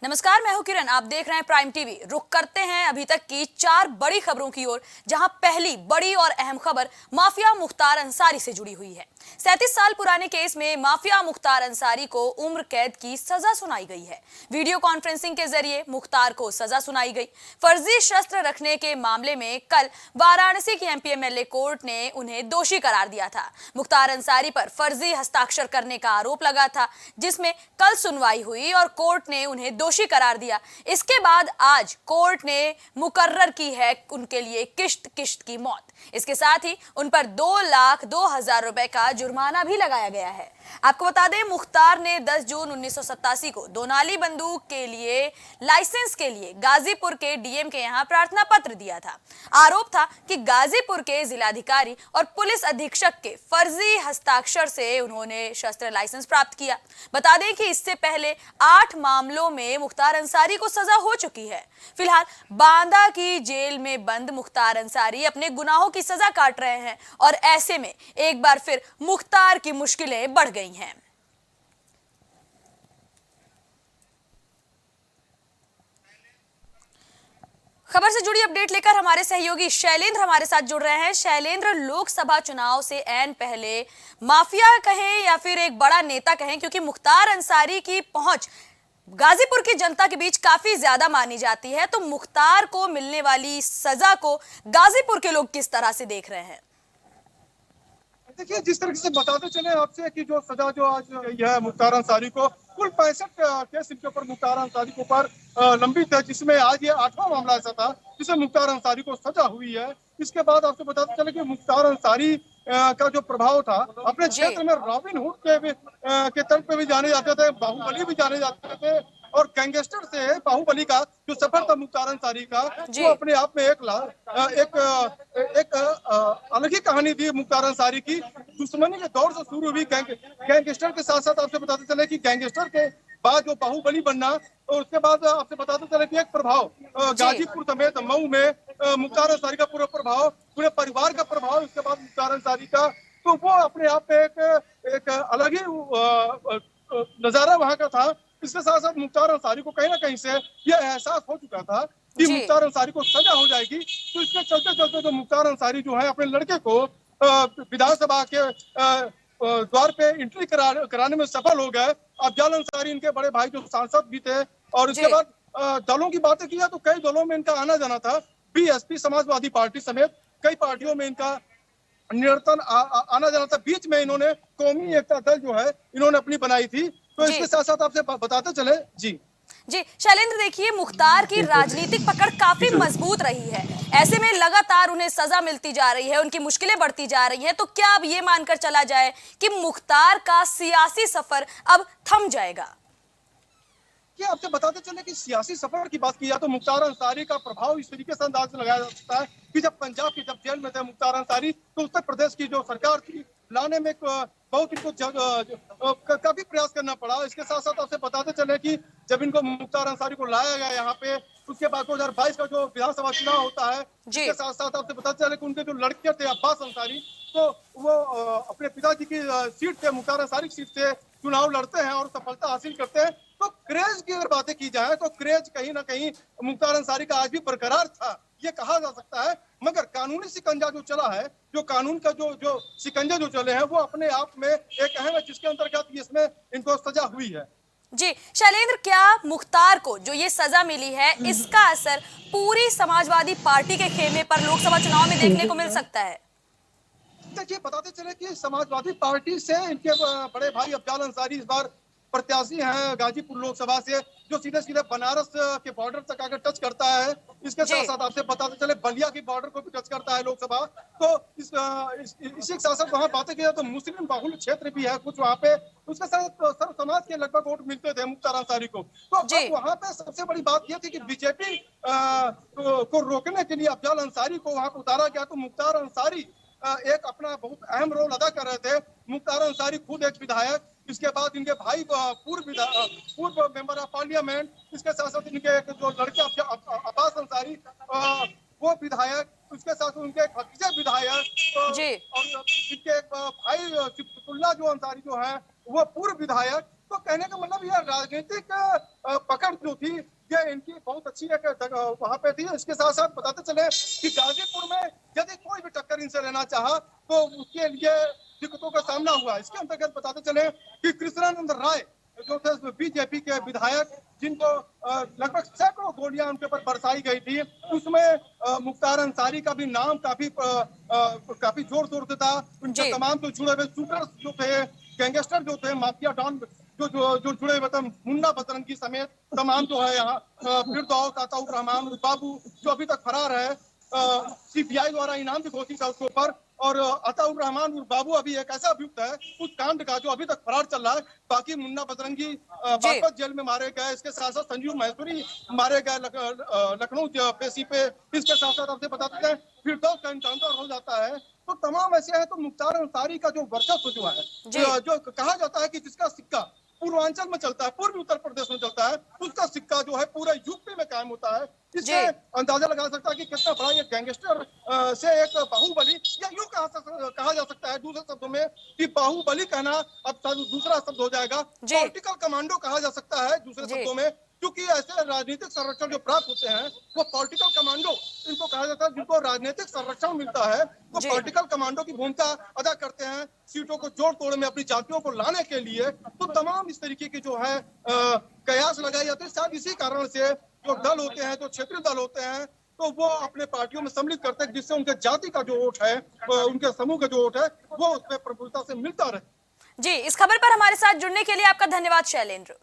नमस्कार, मैं हूं किरण। आप देख रहे हैं प्राइम टीवी। रुक करते हैं अभी तक की 4 बड़ी खबरों की ओर, जहां पहली बड़ी और अहम खबर माफिया मुख्तार अंसारी से जुड़ी हुई है। 37 साल पुराने केस में माफिया मुख्तार अंसारी को उम्र कैद की सजा सुनाई गई है। वीडियो कॉन्फ्रेंसिंग के जरिए मुख्तार को सजा सुनाई गई। फर्जी शस्त्र रखने के मामले में कल वाराणसी की एमपी एमएलए कोर्ट ने उन्हें दोषी करार दिया था। मुख्तार अंसारी पर फर्जी हस्ताक्षर करने का आरोप लगा था, जिसमें कल सुनवाई हुई और कोर्ट ने उन्हें दोषी करार दिया। इसके बाद आज कोर्ट ने मुकर्रर की है उनके लिए किश्त की मौत। इसके साथ ही उन पर 2,02,000 रुपए का जुर्माना भी लगाया गया है। आपको बता दें, मुख्तार ने 10 जून 1987 को दोनाली बंदूक के लिए लाइसेंस के लिए गाजीपुर के डीएम के यहां प्रार्थना पत्र दिया था। आरोप था कि गाजीपुर के जिलाधिकारी और पुलिस अधीक्षक के फर्जी हस्ताक्षर से उन्होंने शस्त्र लाइसेंस प्राप्त किया। बता दें कि इससे पहले 8 मामलों में मुख्तार अंसारी को सजा हो चुकी है। फिलहाल बांदा की जेल में बंद मुख्तार अंसारी अपने गुनाहों की सजा काट रहे हैं और ऐसे में एक बार फिर मुख्तार की मुश्किलें बढ़ गई हैं। खबर से जुड़ी अपडेट लेकर हमारे सहयोगी शैलेंद्र हमारे साथ जुड़ रहे हैं। शैलेंद्र, लोकसभा चुनाव से ऐन पहले माफिया कहें या फिर एक बड़ा नेता कहें, क्योंकि मुख्तार अंसारी की पहुंच गाजीपुर की जनता के बीच काफी ज्यादा मानी जाती है, तो मुख्तार को मिलने वाली सजा को गाजीपुर के लोग किस तरह से देख रहे हैं? देखिए, जिस तरीके से बताते चले आपसे कि जो सजा जो आज यह मुख्तार अंसारी को कुल 65 केस इनके ऊपर मुख्तार अंसारी के ऊपर लंबित है, जिसमें आज ये 8वां मामला ऐसा था जिसमें मुख्तार अंसारी को सजा हुई है। इसके बाद आपसे बताते चले कि मुख्तार अंसारी का जो प्रभाव था अपने क्षेत्र में रॉबिन हुड के तर्ज पे भी जाने जाते थे, बाहुबली भी जाने जाते थे और गैंगस्टर से बाहुबली का जो सफर था मुख्तार अंसारी का, वो अपने आप में एक अलग ही कहानी थी मुख्तार अंसारी की। दुश्मनी के दौर से शुरू हुई गैंगस्टर के साथ साथ आपसे बताते चले कि गैंगस्टर के बाद जो बाहुबली बनना और उसके बाद आपसे बताते चले कि एक प्रभाव गाजीपुर समेत मऊ में मुख्तार अंसारी का पूरा प्रभाव, पूरे परिवार का प्रभाव, उसके बाद मुख्तार अंसारी का, तो वो अपने आप में एक अलग ही नजारा वहां का था। इसके साथ साथ मुख्तार अंसारी को कहीं ना कहीं से यह एहसास हो चुका था कि मुख्तार अंसारी को सजा हो जाएगी, तो इसके चलते चलते जो मुख्तार अंसारी जो है अपने लड़के को विधानसभा के द्वार पे एंट्री कराने में सफल हो गए। अफजल अंसारी इनके बड़े भाई जो सांसद भी थे, और इसके बाद दलों की बातें किया तो कई दलों में इनका आना जाना था। बीएसपी, समाजवादी पार्टी समेत कई पार्टियों में इनका निरंतर आना जाना था। बीच में इन्होंने कौमी एकता दल जो है इन्होंने अपनी बनाई थी। तो इसके साथ साथ आपसे बताते चले जी शैलेंद्र, देखिए, मुख्तार की राजनीतिक पकड़ काफी मजबूत रही है। ऐसे में लगातार उन्हें सजा मिलती जा रही है, उनकी मुश्किलें बढ़ती जा रही हैं, तो क्या अब ये मानकर चला जाए कि मुख्तार का सियासी सफर अब थम जाएगा? कि आपसे बताते चले कि सियासी सफर की बात की जाए तो मुख्तार अंसारी का प्रभाव इस तरीके से अंदाज लगाया जा सकता है कि जब पंजाब की जब जेल में थे मुख्तार अंसारी, तो उत्तर प्रदेश की जो सरकार थी लाने में बहुत इनको काफी प्रयास करना पड़ा। इसके साथ साथ आपसे बताते चले कि जब इनको मुख्तार अंसारी को लाया गया यहाँ पे, उसके बाद 2022 का जो विधानसभा चुनाव होता है, इसके साथ साथ आपसे बताते चले कि उनके जो लड़के थे अब्बास अंसारी, तो वो अपने पिताजी की सीट से, मुख्तार अंसारी की सीट से चुनाव लड़ते हैं और सफलता हासिल करते हैं। तो क्रेज की अगर बातें की जाए तो क्रेज कहीं ना कहीं मुख्तार अंसारी का आज भी बरकरार था, ये कहा जा सकता है। मगर कानूनी शिकंजा जो चला है, जो कानून का जो शिकंजे जो चले हैं, वो अपने आप में एक अहम है, जिसके अंतर्गत इसमें इनको सजा हुई है। जी शैलेंद्र, क्या मुख्तार को जो ये सजा मिली है, इसका असर पूरी समाजवादी पार्टी के खेमे पर लोकसभा चुनाव में देखने को मिल सकता है? देखिए, बताते चले कि समाजवादी पार्टी से इनके बड़े भाई अफजल अंसारी इस बार प्रत्याशी हैं गाजीपुर लोकसभा से, जो सीधे सीधे बनारस के बॉर्डर तक आकर टच करता है। इसके साथ साथ आपसे बताते चले बलिया की बॉर्डर को भी टच करता है लोकसभा। तो इसी के साथ साथ वहाँ बातें की जाए तो मुस्लिम बहुल क्षेत्र भी है कुछ वहाँ पे, उसके साथ सर्व समाज के लगभग वोट मिलते थे मुख्तार अंसारी को। तो अब वहाँ पे सबसे बड़ी बात यह थी कि बीजेपी को रोकने के लिए अफजल अंसारी को वहाँ उतारा गया, तो मुख्तार अंसारी एक अपना बहुत अहम रोल अदा कर रहे थे। मुख्तार अंसारी खुद एक विधायक, इसके बाद इनके भाई पूर्व मेंबर ऑफ पार्लियामेंट, इसके साथ साथ इनके एक जो लड़के अब्बास अंसारी वो विधायक, उसके साथ उनके एक भतीजे विधायक और इनके एक भाई सिफतुल्लाह जो अंसारी जो है वो पूर्व विधायक। तो कहने का मतलब यह राजनीतिक पकड़ जो थी ये इनकी बहुत अच्छी एक वहां पे थी। इसके साथ साथ बताते चले कि गाजीपुर में यदि कोई भी टक्कर इनसे लेना चाहा तो उसके लिए दिक्कतों का सामना हुआ। इसके अंतर्गत बताते चले कि कृष्णानंद राय जो थे बीजेपी के विधायक, जिनको लगभग सैकड़ों गोलियां उनके ऊपर बरसाई गई थी, उसमें मुख्तार अंसारी का भी नाम काफी जोर शोर से था। उनके तमाम जो जुड़े हुए शूटर्स जो थे, गैंगस्टर जो थे, माफिया डॉन जो जुड़े हुए थे, मुन्ना बजरंगी समेत तमाम जो है यहाँ फिरदौस, अताउर रहमान बाबू जो अभी तक फरार है, सीबीआई द्वारा इनाम भी घोषित है उसके ऊपर। और अताउर रहमान बाबू अभी एक ऐसा अभियुक्त है उस कांड का जो अभी तक फरार चल रहा है। बाकी मुन्ना बजरंगी बागपत जेल में मारे गए। इसके साथ साथ संजीव महेश्वरी मारे गए लखनऊ पेशी पे। इसके साथ साथ आपसे बताते हैं फिरदौस का एनकाउंटर हो जाता है। तो तमाम ऐसे है। तो मुख्तार अंसारी का जो वर्चस्व जो है, जो कहा जाता है कि जिसका सिक्का पूर्वांचल में चलता है, पूर्वी उत्तर प्रदेश में चलता है, उसका सिक्का जो है पूरे यूपी में कायम होता है। इससे अंदाजा लगा सकता है कि कितना बड़ा ये गैंगस्टर से एक बाहुबली, या यूं कहा जा सकता है दूसरे शब्दों में कि बाहुबली कहना अब दूसरा शब्द हो जाएगा, पॉलिटिकल कमांडो कहा जा सकता है दूसरे शब्दों में। क्योंकि ऐसे राजनीतिक संरक्षण जो प्राप्त होते हैं वो पॉलिटिकल कमांडो इनको कहा जाता है, जिनको राजनीतिक संरक्षण मिलता है वो पॉलिटिकल कमांडो की भूमिका अदा करते हैं सीटों को जोड़ तोड़ में अपनी जातियों को लाने के लिए। तो तमाम इस तरीके की जो है कयास लगाई जाती है। शायद इसी कारण से जो दल होते हैं, जो क्षेत्रीय दल होते हैं, तो वो अपने पार्टियों में सम्मिलित करते हैं जिससे उनके जाति का जो वोट है, उनके समूह का जो वोट है, वो उसमें प्रफुल्लता से मिलता रहे। जी, इस खबर पर हमारे साथ जुड़ने के लिए आपका धन्यवाद शैलेंद्र।